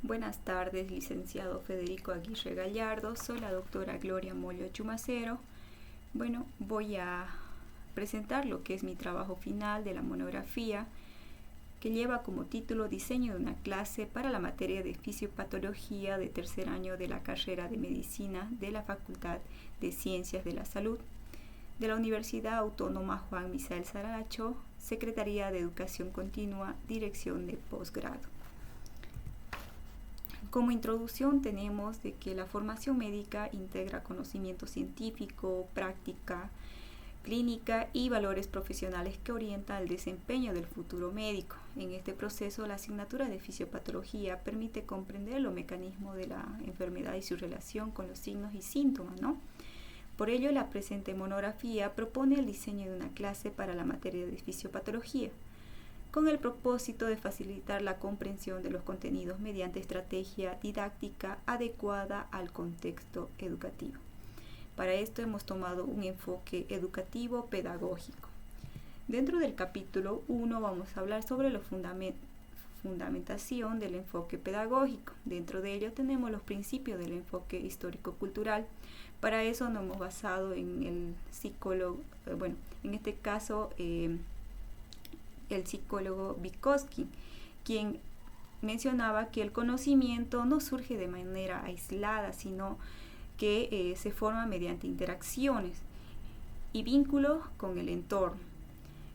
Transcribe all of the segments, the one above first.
Buenas tardes, licenciado Federico Aguirre Gallardo. Soy la doctora Gloria Mollo Chumacero. Voy a presentar lo que es mi trabajo final de la monografía, que lleva como título Diseño de una clase para la materia de fisiopatología de tercer año de la carrera de medicina de la Facultad de Ciencias de la Salud de la Universidad Autónoma Juan Misael Saracho, Secretaría de Educación Continua, Dirección de Posgrado. Como introducción tenemos de que la formación médica integra conocimiento científico, práctica, clínica y valores profesionales que orientan el desempeño del futuro médico. En este proceso, la asignatura de fisiopatología permite comprender los mecanismos de la enfermedad y su relación con los signos y síntomas, ¿no? Por ello, la presente monografía propone el diseño de una clase para la materia de fisiopatología, con el propósito de facilitar la comprensión de los contenidos mediante estrategia didáctica adecuada al contexto educativo. Para esto hemos tomado un enfoque educativo pedagógico. Dentro del capítulo 1 vamos a hablar sobre la fundamentación del enfoque pedagógico. Dentro de ello tenemos los principios del enfoque histórico-cultural. Para eso nos hemos basado en el psicólogo, en este caso el psicólogo Vygotsky, quien mencionaba que el conocimiento no surge de manera aislada, sino que se forma mediante interacciones y vínculos con el entorno,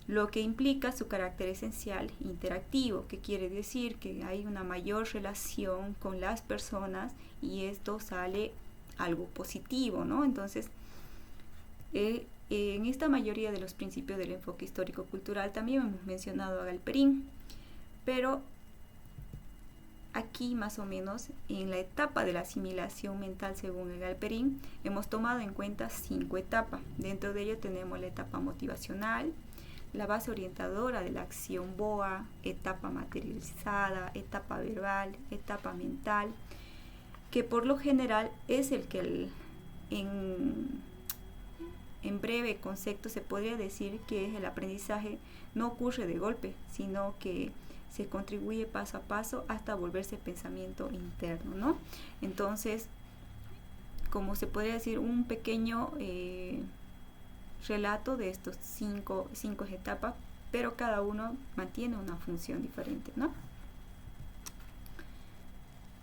lo que implica su carácter esencial interactivo, que quiere decir que hay una mayor relación con las personas y esto sale algo positivo, ¿no? Entonces, en esta mayoría de los principios del enfoque histórico-cultural también hemos mencionado a Galperín, pero aquí más o menos en la etapa de la asimilación mental según el Galperín hemos tomado en cuenta 5 etapas. Dentro de ello tenemos la etapa motivacional, la base orientadora de la acción BOA, etapa materializada, etapa verbal, etapa mental, que por lo general es el que en breve concepto se podría decir que el aprendizaje no ocurre de golpe, sino que se contribuye paso a paso hasta volverse pensamiento interno, ¿no? Entonces, como se podría decir, un pequeño relato de estos cinco etapas, pero cada uno mantiene una función diferente, ¿no?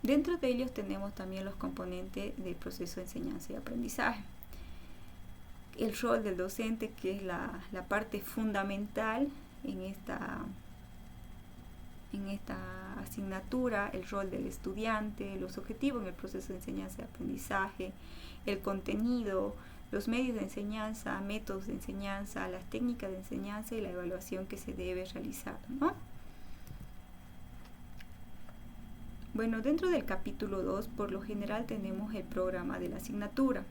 Dentro de ellos tenemos también los componentes del proceso de enseñanza y aprendizaje. El rol del docente, que es la parte fundamental en esta asignatura, el rol del estudiante, los objetivos en el proceso de enseñanza y aprendizaje, el contenido, los medios de enseñanza, métodos de enseñanza, las técnicas de enseñanza y la evaluación que se debe realizar, ¿no? Dentro del capítulo 2, por lo general tenemos el programa de la asignatura.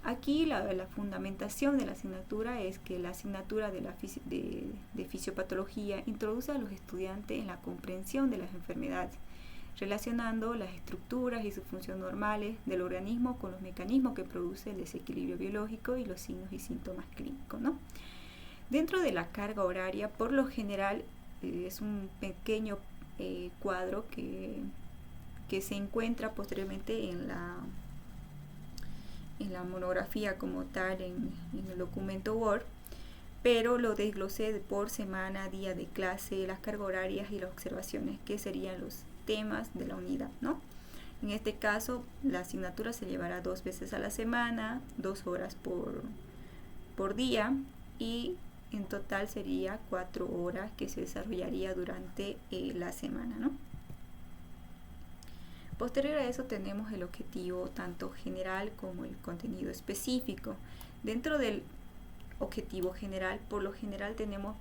Aquí la fundamentación de la asignatura es que la asignatura de fisiopatología introduce a los estudiantes en la comprensión de las enfermedades, relacionando las estructuras y su función normales del organismo con los mecanismos que produce el desequilibrio biológico y los signos y síntomas clínicos, ¿no? Dentro de la carga horaria, por lo general, es un pequeño cuadro que se encuentra posteriormente en la monografía como tal en el documento Word, pero lo desglosé por semana, día de clase, las cargas horarias y las observaciones, que serían los temas de la unidad, ¿no? En este caso, la asignatura se llevará 2 veces a la semana, 2 horas por día, y en total sería 4 horas que se desarrollaría durante la semana, ¿no? Posterior a eso tenemos el objetivo tanto general como el contenido específico. Dentro del objetivo general, por lo general tenemos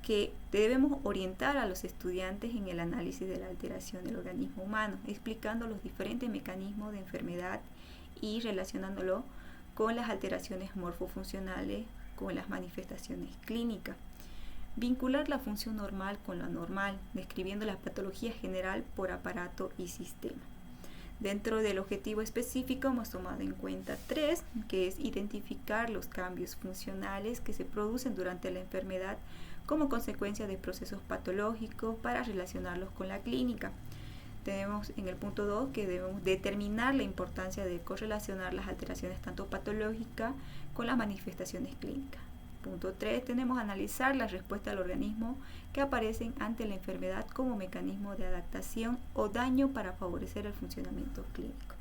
que debemos orientar a los estudiantes en el análisis de la alteración del organismo humano, explicando los diferentes mecanismos de enfermedad y relacionándolo con las alteraciones morfofuncionales, con las manifestaciones clínicas. Vincular la función normal con lo anormal, describiendo la patología general por aparato y sistema. Dentro del objetivo específico hemos tomado en cuenta 3, que es identificar los cambios funcionales que se producen durante la enfermedad como consecuencia de procesos patológicos para relacionarlos con la clínica. tenemos en el punto 2 que debemos determinar la importancia de correlacionar las alteraciones tanto patológicas con las manifestaciones clínicas. Punto 3, tenemos analizar la respuesta del organismo que aparecen ante la enfermedad como mecanismo de adaptación o daño para favorecer el funcionamiento clínico.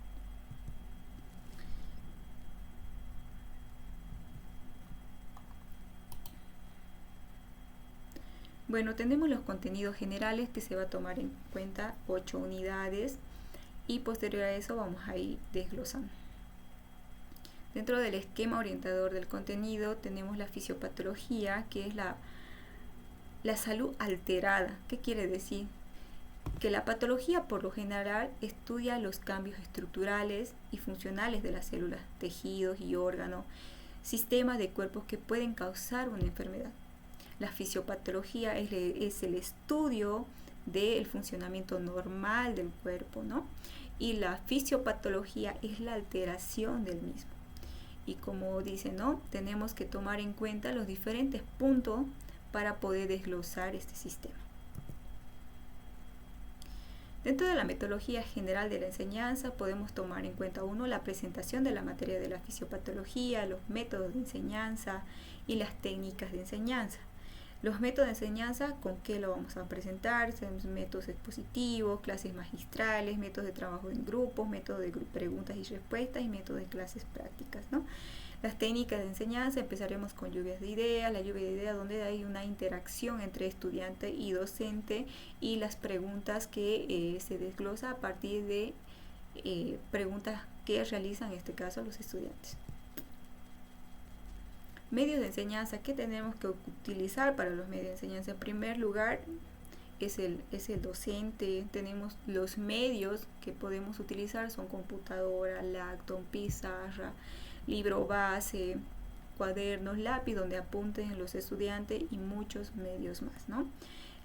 Bueno, tenemos los contenidos generales que se va a tomar en cuenta 8 unidades y posterior a eso vamos a ir desglosando. Dentro del esquema orientador del contenido tenemos la fisiopatología, que es la salud alterada. ¿Qué quiere decir? Que la patología por lo general estudia los cambios estructurales y funcionales de las células, tejidos y órganos, sistemas de cuerpos que pueden causar una enfermedad. La fisiopatología es el estudio del funcionamiento normal del cuerpo, ¿no? Y la fisiopatología es la alteración del mismo. Y como dice, ¿no? Tenemos que tomar en cuenta los diferentes puntos para poder desglosar este sistema. Dentro de la metodología general de la enseñanza podemos tomar en cuenta la presentación de la materia de la fisiopatología, los métodos de enseñanza y las técnicas de enseñanza. Los métodos de enseñanza, ¿con qué lo vamos a presentar? Tenemos métodos expositivos, clases magistrales, métodos de trabajo en grupos, métodos de preguntas y respuestas y métodos de clases prácticas, ¿no? Las técnicas de enseñanza, empezaremos con lluvias de ideas, la lluvia de ideas donde hay una interacción entre estudiante y docente y las preguntas que se desglosa a partir de preguntas que realizan en este caso los estudiantes. Medios de enseñanza, ¿qué tenemos que utilizar para los medios de enseñanza? En primer lugar es el docente. Tenemos los medios que podemos utilizar, son computadora, laptop, pizarra, libro base, cuadernos, lápiz donde apunten los estudiantes y muchos medios más, ¿no?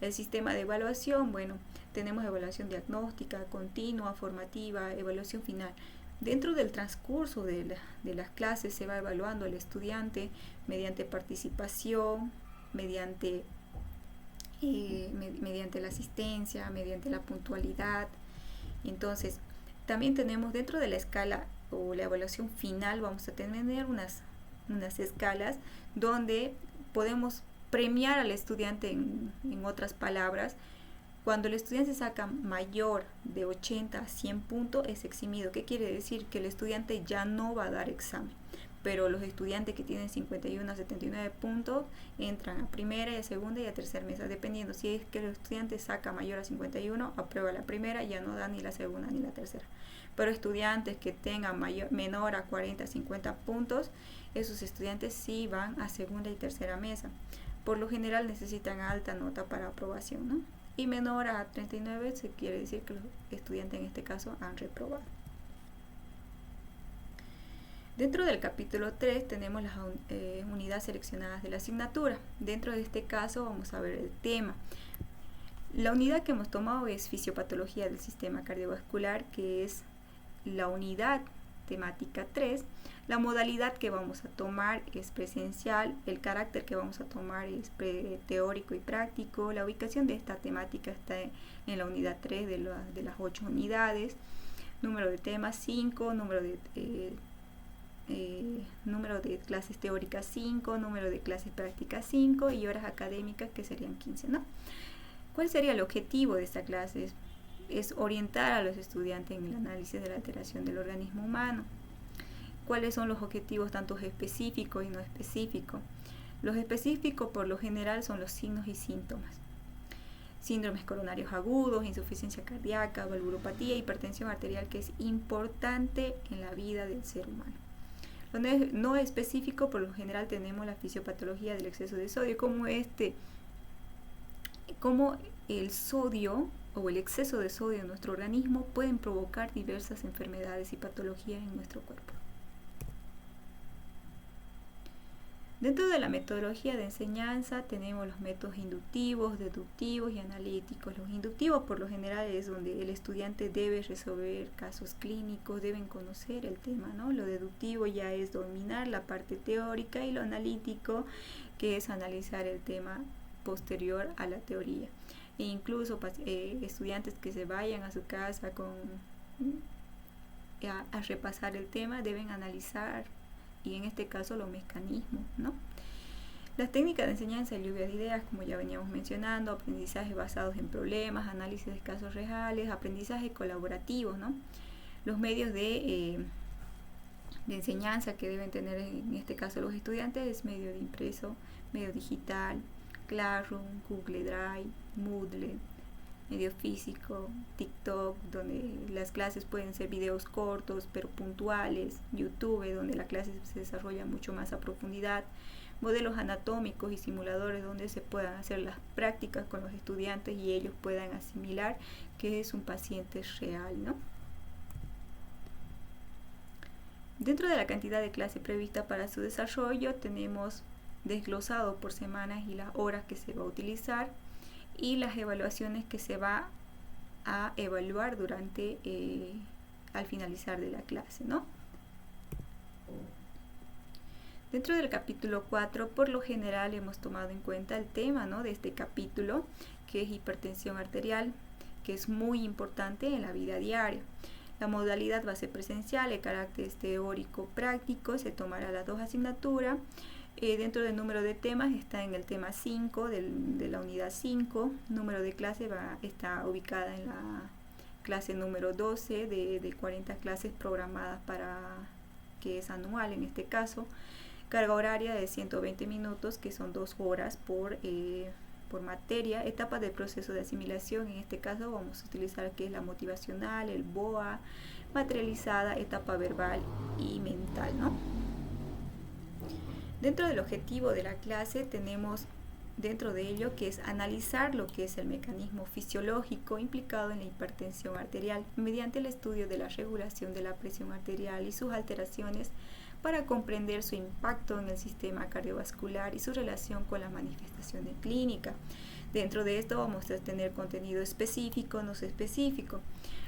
El sistema de evaluación, bueno, tenemos evaluación diagnóstica, continua, formativa, evaluación final. Dentro del transcurso de las clases se va evaluando al estudiante mediante participación, mediante la asistencia, mediante la puntualidad. Entonces, también tenemos dentro de la escala o la evaluación final, vamos a tener unas escalas donde podemos premiar al estudiante, en otras palabras. Cuando el estudiante saca mayor de 80 a 100 puntos es eximido. ¿Qué quiere decir? Que el estudiante ya no va a dar examen. Pero los estudiantes que tienen 51 a 79 puntos entran a primera y a segunda y a tercera mesa. Dependiendo, si es que el estudiante saca mayor a 51, aprueba la primera, ya no da ni la segunda ni la tercera. Pero estudiantes que tengan menor a 40 a 50 puntos, esos estudiantes sí van a segunda y tercera mesa. Por lo general necesitan alta nota para aprobación, ¿no? Y menor a 39 se quiere decir que los estudiantes en este caso han reprobado. Dentro del capítulo 3 tenemos las unidades seleccionadas de la asignatura. Dentro de este caso vamos a ver el tema. La unidad que hemos tomado es fisiopatología del sistema cardiovascular, que es la unidad temática 3. La modalidad que vamos a tomar es presencial, el carácter que vamos a tomar es teórico y práctico. La ubicación de esta temática está en la unidad 3 de las 8 unidades. Número de temas 5, número de clases teóricas 5, número de clases prácticas 5 y horas académicas que serían 15, ¿no? ¿Cuál sería el objetivo de esta clase? Es orientar a los estudiantes en el análisis de la alteración del organismo humano. ¿Cuáles son los objetivos tanto específicos y no específicos? Los específicos por lo general son los signos y síntomas. Síndromes coronarios agudos, insuficiencia cardíaca, valvulopatía, hipertensión arterial, que es importante en la vida del ser humano. Lo no específico por lo general tenemos la fisiopatología del exceso de sodio, como el sodio o el exceso de sodio en nuestro organismo pueden provocar diversas enfermedades y patologías en nuestro cuerpo. Dentro de la metodología de enseñanza tenemos los métodos inductivos, deductivos y analíticos. Los inductivos por lo general es donde el estudiante debe resolver casos clínicos, deben conocer el tema, ¿no? Lo deductivo ya es dominar la parte teórica y lo analítico que es analizar el tema posterior a la teoría. e incluso estudiantes que se vayan a su casa a repasar el tema deben analizar, y en este caso los mecanismos, ¿no? Las técnicas de enseñanza y lluvia de ideas, como ya veníamos mencionando, aprendizaje basados en problemas, análisis de casos reales, aprendizaje colaborativo, ¿no? Los medios de enseñanza que deben tener en este caso los estudiantes es medio de impreso, medio digital, Classroom, Google Drive, Moodle, medio físico, TikTok, donde las clases pueden ser videos cortos pero puntuales, YouTube, donde la clase se desarrolla mucho más a profundidad, modelos anatómicos y simuladores donde se puedan hacer las prácticas con los estudiantes y ellos puedan asimilar que es un paciente real, ¿no? Dentro de la cantidad de clase prevista para su desarrollo tenemos desglosado por semanas y las horas que se va a utilizar y las evaluaciones que se va a evaluar durante al finalizar de la clase, ¿no? Dentro del capítulo 4, por lo general hemos tomado en cuenta el tema, ¿no?, de este capítulo, que es hipertensión arterial, que es muy importante en la vida diaria. La modalidad va a ser presencial, el carácter teórico práctico, se tomará las 2 asignaturas. Dentro del número de temas está en el tema 5 de la unidad 5. Número de clase está ubicada en la clase número 12 de 40 clases programadas que es anual en este caso. Carga horaria de 120 minutos, que son 2 horas por materia. Etapa del proceso de asimilación, en este caso vamos a utilizar que es la motivacional, el BOA, materializada, etapa verbal y mental, ¿no? Dentro del objetivo de la clase tenemos dentro de ello que es analizar lo que es el mecanismo fisiológico implicado en la hipertensión arterial mediante el estudio de la regulación de la presión arterial y sus alteraciones para comprender su impacto en el sistema cardiovascular y su relación con las manifestaciones clínicas. Dentro de esto vamos a tener contenido específico, no específico.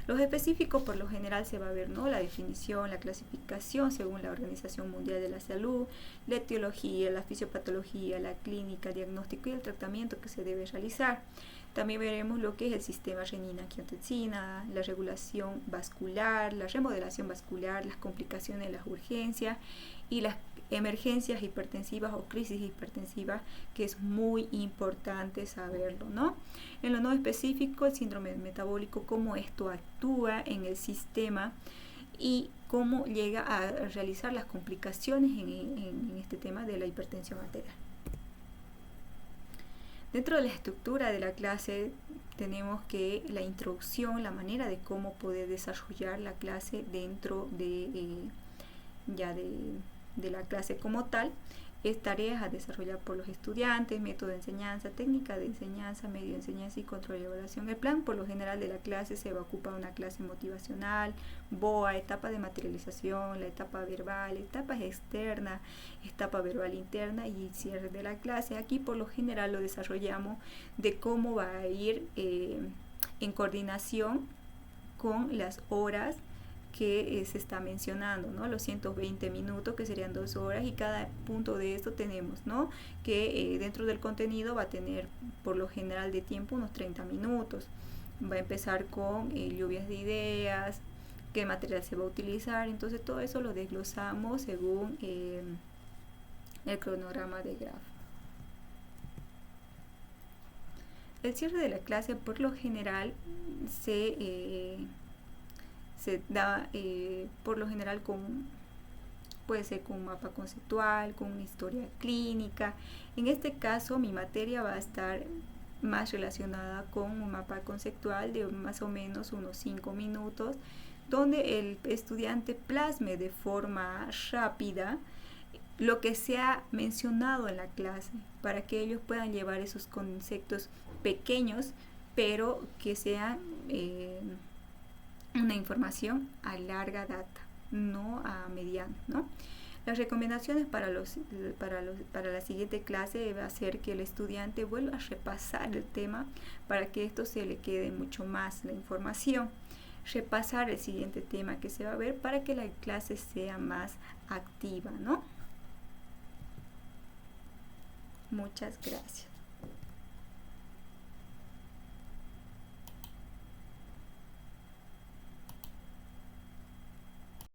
Los específicos por lo general se va a ver, ¿no?, la definición, la clasificación según la Organización Mundial de la Salud, la etiología, la fisiopatología, la clínica, el diagnóstico y el tratamiento que se debe realizar. También veremos lo que es el sistema renina-angiotensina, la regulación vascular, la remodelación vascular, las complicaciones de las urgencias y las emergencias hipertensivas o crisis hipertensivas, que es muy importante saberlo, ¿no? En lo no específico, el síndrome metabólico, cómo esto actúa en el sistema y cómo llega a realizar las complicaciones en este tema de la hipertensión arterial. Dentro de la estructura de la clase tenemos que la introducción, la manera de cómo poder desarrollar la clase dentro de la clase como tal, es tareas a desarrollar por los estudiantes, método de enseñanza, técnica de enseñanza, medio de enseñanza y control y evaluación. El plan por lo general de la clase se va a ocupar una clase motivacional, BOA, etapa de materialización, la etapa verbal, etapas externas, etapa verbal interna y cierre de la clase. Aquí por lo general lo desarrollamos de cómo va a ir en coordinación con las horas que se está mencionando, ¿no? Los 120 minutos, que serían 2 horas, y cada punto de esto tenemos, ¿no?, que dentro del contenido va a tener por lo general de tiempo unos 30 minutos. Va a empezar con lluvias de ideas, qué material se va a utilizar, entonces todo eso lo desglosamos según el cronograma de grafo. El cierre de la clase por lo general se da por lo general puede ser con un mapa conceptual, con una historia clínica. En este caso mi materia va a estar más relacionada con un mapa conceptual de más o menos unos 5 minutos, donde el estudiante plasme de forma rápida lo que se ha mencionado en la clase, para que ellos puedan llevar esos conceptos pequeños, pero que sean una información a larga data, no a mediana, ¿no? Las recomendaciones para la siguiente clase va a ser que el estudiante vuelva a repasar el tema para que esto se le quede mucho más la información. Repasar el siguiente tema que se va a ver para que la clase sea más activa, ¿no? Muchas gracias.